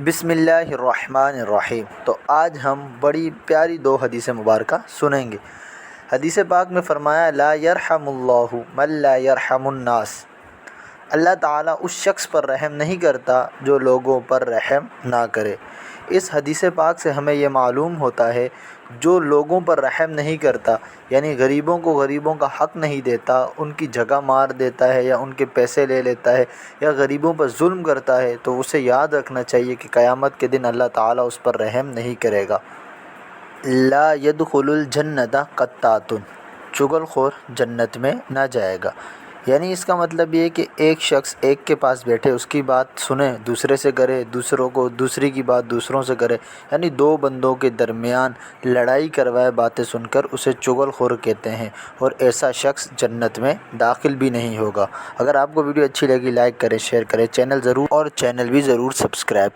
بسم اللہ الرحمن الرحیم۔ تو آج ہم بڑی پیاری دو حدیث مبارکہ سنیں گے۔ حدیث پاک میں فرمایا لا یرحم اللہ من لا یرحم الناس، اللہ تعالیٰ اس شخص پر رحم نہیں کرتا جو لوگوں پر رحم نہ کرے۔ اس حدیث پاک سے ہمیں یہ معلوم ہوتا ہے جو لوگوں پر رحم نہیں کرتا، یعنی غریبوں کو غریبوں کا حق نہیں دیتا، ان کی جگہ مار دیتا ہے یا ان کے پیسے لے لیتا ہے یا غریبوں پر ظلم کرتا ہے، تو اسے یاد رکھنا چاہیے کہ قیامت کے دن اللہ تعالیٰ اس پر رحم نہیں کرے گا۔ لا يدخل الجنت قطات، چغل خور جنت میں نہ جائے گا۔ یعنی اس کا مطلب یہ ہے کہ ایک شخص ایک کے پاس بیٹھے، اس کی بات سنے، دوسرے سے کرے، دوسری کی بات دوسروں سے کرے، یعنی دو بندوں کے درمیان لڑائی کروائے باتیں سن کر، اسے چغل خور کہتے ہیں، اور ایسا شخص جنت میں داخل بھی نہیں ہوگا۔ اگر آپ کو ویڈیو اچھی لگی لائک کریں، شیئر کریں، چینل بھی ضرور سبسکرائب